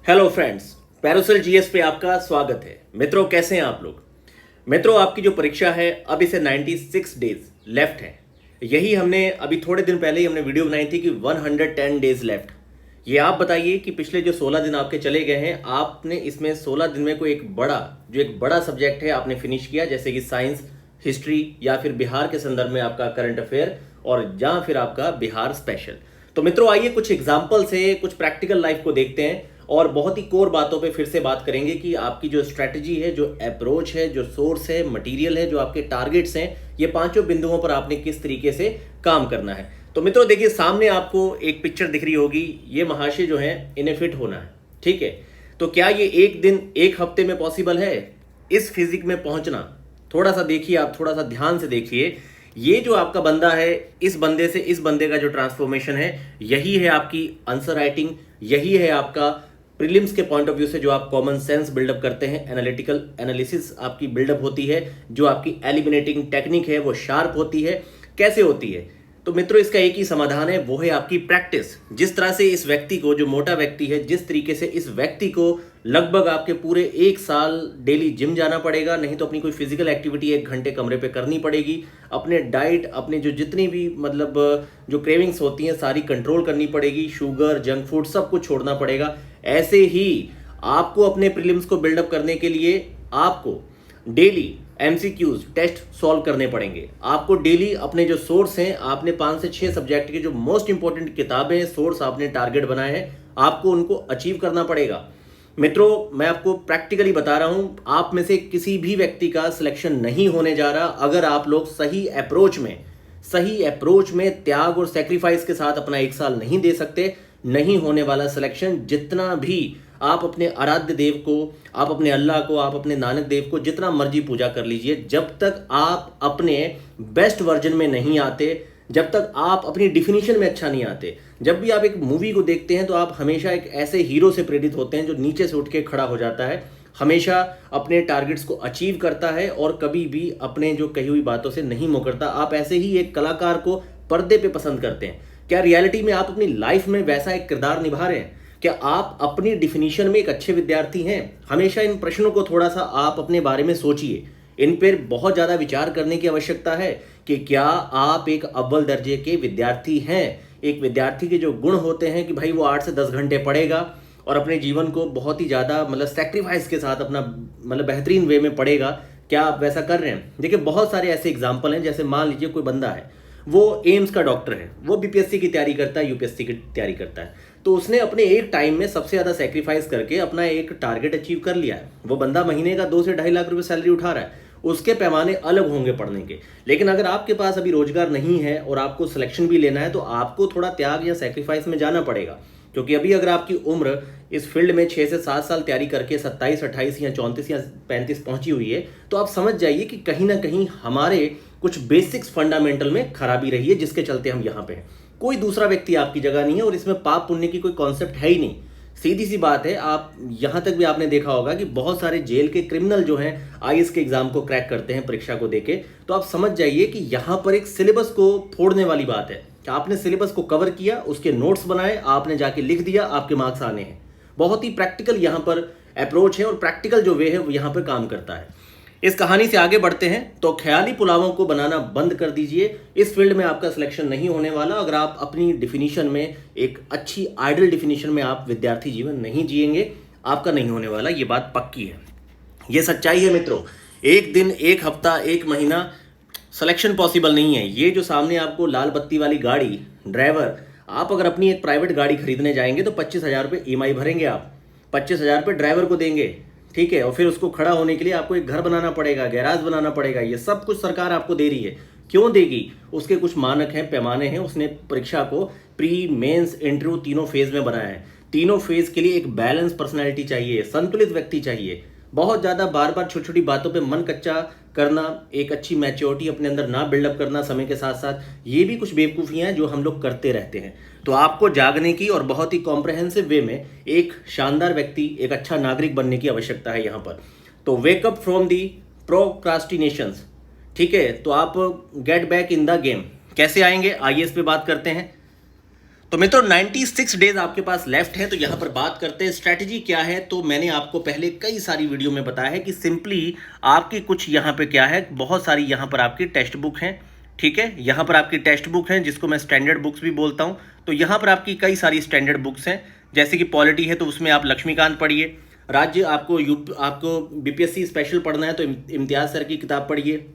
Hello friends, पैरासूल GS पे आपका स्वागत है। मित्रों, कैसे हैं आप लोग? मित्रों, आपकी जो परीक्षा है अब इसे 96 डेज लेफ्ट है। यही हमने अभी थोड़े दिन पहले ही हमने वीडियो बनाई थी कि 110 डेज लेफ्ट। ये आप बताइए कि पिछले जो 16 दिन आपके चले गए हैं, आपने इसमें 16 दिन में कोई एक बड़ा सब्जेक्ट है आपने फिनिश किया, जैसे कि साइंस, हिस्ट्री या फिर बिहार के संदर्भ में आपका करंट अफेयर और या फिर आपका बिहार स्पेशल। तो मित्रों, आइए कुछ एग्जाम्पल से कुछ प्रैक्टिकल लाइफ को देखते हैं और बहुत ही कोर बातों पे फिर से बात करेंगे कि आपकी जो स्ट्रेटजी है, जो अप्रोच है, जो सोर्स है, मटेरियल है, जो आपके टारगेट्स हैं, ये पांचों बिंदुओं पर आपने किस तरीके से काम करना है। तो मित्रों देखिए, सामने आपको एक पिक्चर दिख रही होगी। ये महाशय जो है इन्हें फिट होना है, ठीक है। तो क्या ये एक दिन एक हफ्ते में पॉसिबल है इस फिजिक में पहुंचना? थोड़ा सा देखिए, आप थोड़ा सा ध्यान से देखिए। ये जो आपका बंदा है, इस बंदे से इस बंदे का जो ट्रांसफॉर्मेशन है, यही है आपकी आंसर राइटिंग, यही है आपका प्रीलिम्स के पॉइंट ऑफ व्यू से जो आप कॉमन सेंस बिल्डअप करते हैं, एनालिटिकल एनालिसिस आपकी बिल्डअप होती है, जो आपकी एलिमिनेटिंग टेक्निक है वो शार्प होती है। कैसे होती है? तो मित्रों, इसका एक ही समाधान है, वो है आपकी प्रैक्टिस। जिस तरह से इस व्यक्ति को, जो मोटा व्यक्ति है, जिस तरीके से इस व्यक्ति को लगभग आपके पूरे 1 साल डेली जिम जाना पड़ेगा, नहीं तो अपनी कोई फिजिकल एक्टिविटी 1 घंटे कमरे पे करनी पड़ेगी, अपने डाइट, अपने जो जितनी भी जो क्रेविंग्स होती हैं सारी कंट्रोल करनी पड़ेगी, शुगर, जंक फूड सब कुछ छोड़ना पड़ेगा। ऐसे ही आपको अपने प्रीलिम्स को बिल्डअप करने के लिए आपको डेली एमसीक्यूज टेस्ट सॉल्व करने पड़ेंगे। आपको डेली अपने जो सोर्स हैं, आपने 5 से 6 सब्जेक्ट के जो मोस्ट इंपॉर्टेंट किताबें, सोर्स आपने टारगेट बनाए हैं, आपको उनको अचीव करना पड़ेगा। मित्रों, मैं आपको प्रैक्टिकली बता रहा हूं, आप में से किसी भी व्यक्ति का सिलेक्शन नहीं होने जा रहा अगर आप लोग सही अप्रोच में त्याग और सेक्रीफाइस के साथ अपना 1 साल नहीं दे सकते। नहीं होने वाला सिलेक्शन। जितना भी आप अपने आराध्य देव को, आप अपने अल्लाह को, आप अपने नानक देव को जितना मर्जी पूजा कर लीजिए, जब तक आप अपने बेस्ट वर्जन में नहीं आते, जब तक आप अपनी डिफिनीशन में अच्छा नहीं आते। जब भी आप एक मूवी को देखते हैं तो आप हमेशा एक ऐसे हीरो से प्रेरित होते हैं जो नीचे से उठ के खड़ा हो जाता है, हमेशा अपने टारगेट्स को अचीव करता है और कभी भी अपने जो कही हुई बातों से नहीं मुकरता। आप ऐसे ही एक कलाकार को पर्दे पे पसंद करते हैं। क्या रियलिटी में आप अपनी लाइफ में वैसा एक किरदार निभा रहे हैं? क्या आप अपनी डिफिनीशन में एक अच्छे विद्यार्थी हैं? हमेशा इन प्रश्नों को थोड़ा सा आप अपने बारे में सोचिए। इन पर बहुत ज़्यादा विचार करने की आवश्यकता है कि क्या आप एक अव्वल दर्जे के विद्यार्थी हैं। एक विद्यार्थी के जो गुण होते हैं कि भाई वो 8 से 10 घंटे पढ़ेगा और अपने जीवन को बहुत ही ज़्यादा सेक्रीफाइस के साथ अपना बेहतरीन वे में पढ़ेगा। क्या आप वैसा कर रहे हैं? देखिए, बहुत सारे ऐसे एग्जाम्पल हैं। जैसे मान लीजिए कोई बंदा है, वो एम्स का डॉक्टर है, वो बीपीएससी की तैयारी करता है, यूपीएससी की तैयारी करता है, तो उसने अपने एक टाइम में सबसे ज़्यादा सेक्रीफाइस करके अपना एक टारगेट अचीव कर लिया है। वो बंदा महीने का 2 से 2.5 लाख रुपए सैलरी उठा रहा है। उसके पैमाने अलग होंगे पढ़ने के। लेकिन अगर आपके पास अभी रोजगार नहीं है और आपको सिलेक्शन भी लेना है तो आपको थोड़ा त्याग या सेक्रीफाइस में जाना पड़ेगा। क्योंकि अभी अगर आपकी उम्र इस फील्ड में 6 से 7 साल तैयारी करके 27, 28 या 34 या 35 पहुंची हुई है, तो आप समझ जाइए कि कहीं ना कहीं हमारे कुछ बेसिक्स फंडामेंटल में खराबी रही है, जिसके चलते हम यहाँ पे हैं। कोई दूसरा व्यक्ति आपकी जगह नहीं है और इसमें पाप पुण्य की कोई कॉन्सेप्ट है ही नहीं। सीधी सी बात है। आप यहां तक भी आपने देखा होगा कि बहुत सारे जेल के क्रिमिनल जो हैं आईएएस के एग्जाम को क्रैक करते हैं परीक्षा को देके। तो आप समझ जाइए कि यहां पर एक सिलेबस को फोड़ने वाली बात है कि आपने सिलेबस को कवर किया, उसके नोट्स बनाए, आपने जाके लिख दिया, आपके मार्क्स आने हैं। बहुत ही प्रैक्टिकल यहां पर अप्रोच है और प्रैक्टिकल जो वे है वो यहां पर काम करता है। इस कहानी से आगे बढ़ते हैं तो ख्याली पुलावों को बनाना बंद कर दीजिए। इस फील्ड में आपका सिलेक्शन नहीं होने वाला अगर आप अपनी डिफिनीशन में, एक अच्छी आइडल डिफिनीशन में आप विद्यार्थी जीवन नहीं जिएंगे। आपका नहीं होने वाला, ये बात पक्की है, ये सच्चाई है मित्रों। एक दिन, एक हफ्ता, एक महीना सिलेक्शन पॉसिबल नहीं है। ये जो सामने आपको लाल बत्ती वाली गाड़ी, ड्राइवर, आप अगर अपनी एक प्राइवेट गाड़ी खरीदने जाएंगे तो 25,000 रुपये ईएमआई भरेंगे आप, 25,000 रुपये ड्राइवर को देंगे, ठीक है। और फिर उसको खड़ा होने के लिए आपको एक घर बनाना पड़ेगा, गैराज बनाना पड़ेगा। ये सब कुछ सरकार आपको दे रही है। क्यों देगी? उसके कुछ मानक हैं, पैमाने हैं। उसने परीक्षा को प्री, मेंस, इंटरव्यू तीनों फेज में बनाया है। तीनों फेज के लिए एक बैलेंस पर्सनैलिटी चाहिए, संतुलित व्यक्ति चाहिए। बहुत ज़्यादा बार बार छोटी छोटी बातों पे मन कच्चा करना, एक अच्छी मैच्योरिटी अपने अंदर ना बिल्डअप करना समय के साथ साथ, ये भी कुछ बेवकूफ़ियाँ हैं जो हम लोग करते रहते हैं। तो आपको जागने की और बहुत ही कॉम्प्रहेंसिव वे में एक शानदार व्यक्ति, एक अच्छा नागरिक बनने की आवश्यकता है यहाँ पर। तो वेकअप फ्रॉम दी प्रोक्रास्टिनेशंस, ठीक है। तो आप get back in the game कैसे आएंगे, आइए इस पे बात करते हैं। तो मित्रों 96 डेज आपके पास लेफ्ट है, तो यहां पर बात करते हैं स्ट्रैटेजी क्या है। तो मैंने आपको पहले कई सारी वीडियो में बताया है कि सिंपली आपकी कुछ यहां पे क्या है, बहुत सारी यहां पर आपकी टेक्स्ट बुक हैं, ठीक है। यहां पर आपकी टेक्स्ट बुक हैं जिसको मैं स्टैंडर्ड बुक्स भी बोलता हूं। तो यहां पर आपकी कई सारी स्टैंडर्ड बुक्स हैं, जैसे कि पॉलिटी है तो उसमें आप लक्ष्मीकांत पढ़िए, राज्य आपको बीपीएससी स्पेशल पढ़ना है तो इम्तियाज सर की किताब पढ़िए।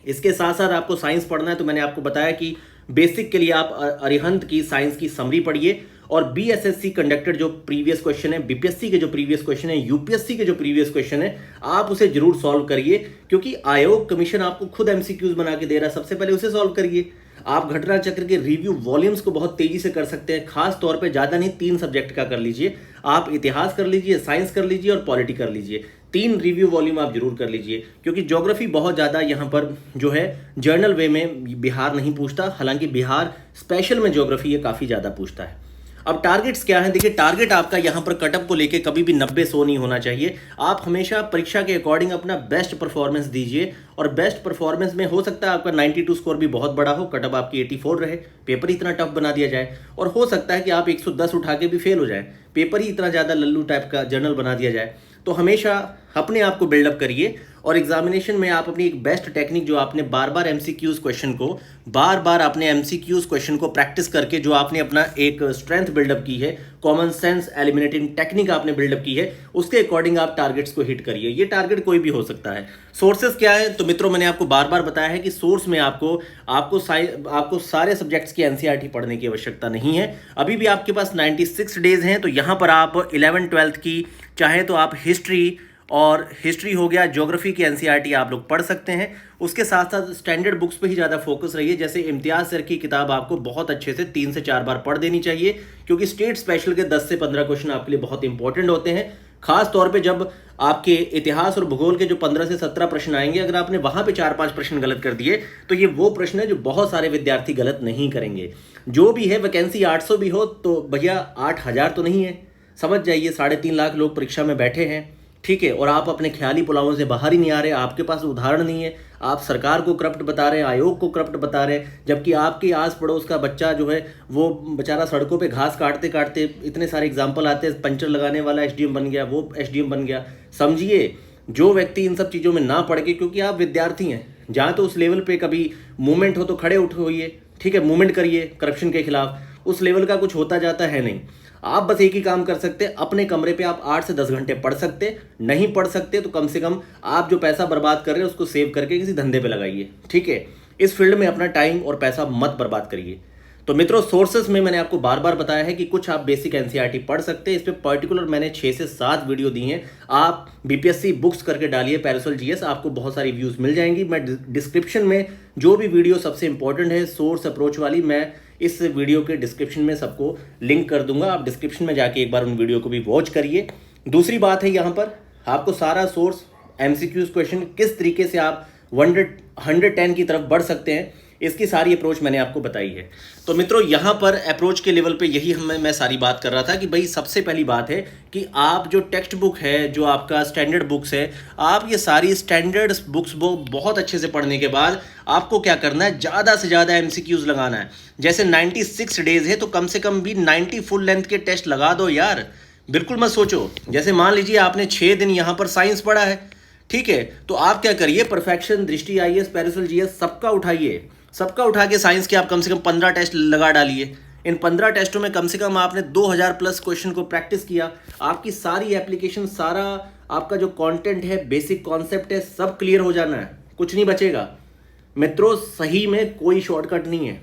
इसके साथ साथ आपको साइंस पढ़ना है तो मैंने आपको बताया कि बेसिक के लिए आप अरिहंत की साइंस की समरी पढ़िए, और बीएसएससी कंडक्टेड जो प्रीवियस क्वेश्चन है, बीपीएससी के जो प्रीवियस क्वेश्चन है, यूपीएससी के जो प्रीवियस क्वेश्चन है, आप उसे जरूर सॉल्व करिए, क्योंकि आयोग कमीशन आपको खुद एमसीक्यूज बना के दे रहा है, सबसे पहले उसे सॉल्व करिए। आप घटना चक्र के रिव्यू वॉल्यूम्स को बहुत तेजी से कर सकते हैं, खास तौर पे ज्यादा नहीं, 3 सब्जेक्ट का कर लीजिए। आप इतिहास कर लीजिए, साइंस कर लीजिए और पॉलिटी कर लीजिए। 3 रिव्यू वॉल्यूम आप जरूर कर लीजिए, क्योंकि ज्योग्राफी बहुत ज़्यादा यहाँ पर जो है जर्नल वे में बिहार नहीं पूछता, हालांकि बिहार स्पेशल में ज्योग्राफी ये काफ़ी ज़्यादा पूछता है। अब टारगेट्स क्या है, देखिए टारगेट आपका यहाँ पर कटअप को लेके कभी भी 90-100 नहीं होना चाहिए। आप हमेशा परीक्षा के अकॉर्डिंग अपना बेस्ट परफॉर्मेंस दीजिए, और बेस्ट परफॉर्मेंस में हो सकता है आपका 92 स्कोर भी बहुत बड़ा हो, कटअप आपकी 84 रहे, पेपर ही इतना टफ बना दिया जाए, और हो सकता है कि आप 110 उठा के भी फेल हो जाए, पेपर ही इतना ज़्यादा लल्लू टाइप का जर्नल बना दिया जाए। तो हमेशा अपने आप को बिल्डअप करिए, और एग्जामिनेशन में आप अपनी एक बेस्ट टेक्निक, जो आपने बार बार एमसीक्यूज क्वेश्चन को प्रैक्टिस करके जो आपने अपना एक स्ट्रेंथ बिल्डअप की है, कॉमन सेंस एलिमिनेटिंग टेक्निक आपने बिल्डअप की है, उसके अकॉर्डिंग आप टारगेट्स को हिट करिए। ये टारगेट कोई भी हो सकता है। सोर्सेज क्या है, तो मित्रों मैंने आपको बार बार बताया है कि सोर्स में आपको सारे सब्जेक्ट्स की एनसीईआरटी पढ़ने की आवश्यकता नहीं है। अभी भी आपके पास 96 डेज हैं, तो यहां पर आप 11-12 की चाहे तो आप हिस्ट्री हो गया, ज्योग्राफी की एनसीईआरटी आप लोग पढ़ सकते हैं। उसके साथ साथ स्टैंडर्ड बुक्स पे ही ज़्यादा फोकस रहिए, जैसे इम्तियाज सर की किताब आपको बहुत अच्छे से 3 से 4 बार पढ़ देनी चाहिए, क्योंकि स्टेट स्पेशल के 10 से 15 क्वेश्चन आपके लिए बहुत इंपॉर्टेंट होते हैं। खास तौर पे जब आपके इतिहास और भूगोल के जो 15 से 17 प्रश्न आएंगे, अगर आपने वहां पे 4-5 प्रश्न गलत कर दिए तो ये वो प्रश्न है जो बहुत सारे विद्यार्थी गलत नहीं करेंगे। जो भी है वैकेंसी 800 भी हो तो भैया 8000 तो नहीं है, समझ जाइए। 3.5 लाख लोग परीक्षा में बैठे हैं, ठीक है, और आप अपने ख्याली पुलावों से बाहर ही नहीं आ रहे। आपके पास उदाहरण नहीं है, आप सरकार को करप्ट बता रहे हैं, आयोग को करप्ट बता रहे हैं, जबकि आपके आस पड़ोस का बच्चा जो है वो बेचारा सड़कों पे घास काटते काटते, इतने सारे एग्जाम्पल आते हैं, पंचर लगाने वाला एसडीएम बन गया, वो एसडीएम बन गया। समझिए, जो व्यक्ति इन सब चीज़ों में ना पड़ के, क्योंकि आप विद्यार्थी हैं, जहाँ तो उस लेवल पे कभी मूवमेंट हो तो खड़े उठ होइए, ठीक है, मूवमेंट करिए करप्शन के खिलाफ। उस लेवल का कुछ होता जाता है नहीं। आप बस एक ही काम कर सकते हैं, अपने कमरे पे आप 8 से 10 घंटे पढ़ सकते, नहीं पढ़ सकते तो कम से कम आप जो पैसा बर्बाद कर रहे हैं उसको सेव करके किसी धंधे पे लगाइए, ठीक है। इस फील्ड में अपना टाइम और पैसा मत बर्बाद करिए। तो मित्रों, सोर्सेस में मैंने आपको बार बार बताया है कि कुछ आप बेसिक एनसीईआरटी पढ़ सकते हैं, इस पे पर्टिकुलर मैंने 6 से 7 वीडियो दी हैं। आप बीपीएससी बुक्स करके डालिए पैरासोल जीएस, आपको बहुत सारी व्यूज मिल जाएंगी। मैं डिस्क्रिप्शन में जो भी वीडियो सबसे इंपॉर्टेंट है सोर्स अप्रोच वाली, मैं इस वीडियो के डिस्क्रिप्शन में सबको लिंक कर दूंगा, आप डिस्क्रिप्शन में जाके एक बार उन वीडियो को भी वॉच करिए। दूसरी बात है, यहाँ पर आपको सारा सोर्स एमसीक्यूज क्वेश्चन किस तरीके से आप 110 की तरफ बढ़ सकते हैं, इसकी सारी अप्रोच मैंने आपको बताई है। तो मित्रों, यहाँ पर अप्रोच के लेवल पे यही मैं सारी बात कर रहा था कि भाई सबसे पहली बात है कि आप जो टेक्स्ट बुक है, जो आपका स्टैंडर्ड बुक्स है, आप ये सारी स्टैंडर्ड बुक्स बहुत अच्छे से पढ़ने के बाद आपको क्या करना है, ज़्यादा से ज़्यादा एमसीक्यूज लगाना है। जैसे 96 डेज है तो कम से कम भी 90 फुल लेंथ के टेस्ट लगा दो यार, बिल्कुल मत सोचो। जैसे मान लीजिए आपने 6 दिन यहाँ पर साइंस पढ़ा है, ठीक है, तो आप क्या करिए, परफेक्शन, दृष्टि आईएएस, पैरासोल जीएस सबका उठा के साइंस के आप कम से कम 15 टेस्ट लगा डालिए। इन 15 टेस्टों में कम से कम आपने 2000 प्लस क्वेश्चन को प्रैक्टिस किया, आपकी सारी एप्लीकेशन, सारा आपका जो कंटेंट है, बेसिक कॉन्सेप्ट है, सब क्लियर हो जाना है, कुछ नहीं बचेगा। मित्रों, सही में कोई शॉर्टकट नहीं है,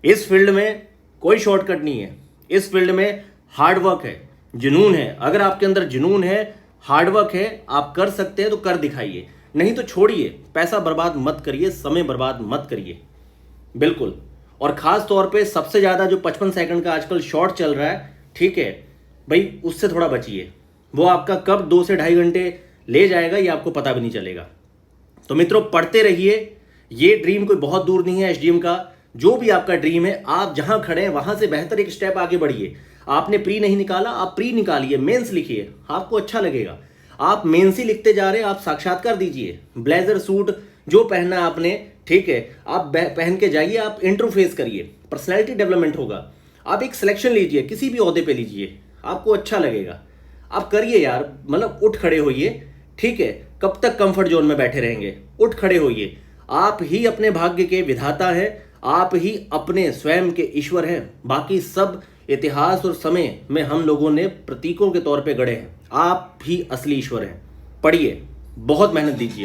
इस फील्ड में कोई शॉर्टकट नहीं है। इस फील्ड में हार्डवर्क है, जुनून है। अगर आपके अंदर जुनून है, हार्डवर्क है, आप कर सकते हैं तो कर दिखाइए, नहीं तो छोड़िए। पैसा बर्बाद मत करिए, समय बर्बाद मत करिए, बिल्कुल। और खास तौर पे सबसे ज्यादा जो 55 सेकंड का आजकल शॉर्ट चल रहा है, ठीक है भाई, उससे थोड़ा बचिए। वो आपका कब 2 से 2.5 घंटे ले जाएगा ये आपको पता भी नहीं चलेगा। तो मित्रों, पढ़ते रहिए। ये ड्रीम कोई बहुत दूर नहीं है एसडीएम का। जो भी आपका ड्रीम है, आप जहां खड़े हैं वहां से बेहतर एक स्टेप आगे बढ़िए। आपने प्री नहीं निकाला, आप प्री निकालिए, मेंस लिखिए, आपको अच्छा लगेगा। आप मेंस ही लिखते जा रहे हैं, आप साक्षात्कार दीजिए। ब्लेजर सूट जो पहनना आपने, ठीक है, आप पहन के जाइए, आप इंटरफेस करिए, पर्सनैलिटी डेवलपमेंट होगा। आप एक सिलेक्शन लीजिए, किसी भी ओहदे पे लीजिए, आपको अच्छा लगेगा। आप करिए यार, मतलब उठ खड़े होइए। ठीक है, कब तक कंफर्ट जोन में बैठे रहेंगे? उठ खड़े होइए। आप ही अपने भाग्य के विधाता है, आप ही अपने स्वयं के ईश्वर हैं। बाकी सब इतिहास और समय में हम लोगों ने प्रतीकों के तौर पे गढ़े हैं। आप ही असली ईश्वर हैं। पढ़िए, बहुत मेहनत दीजिए।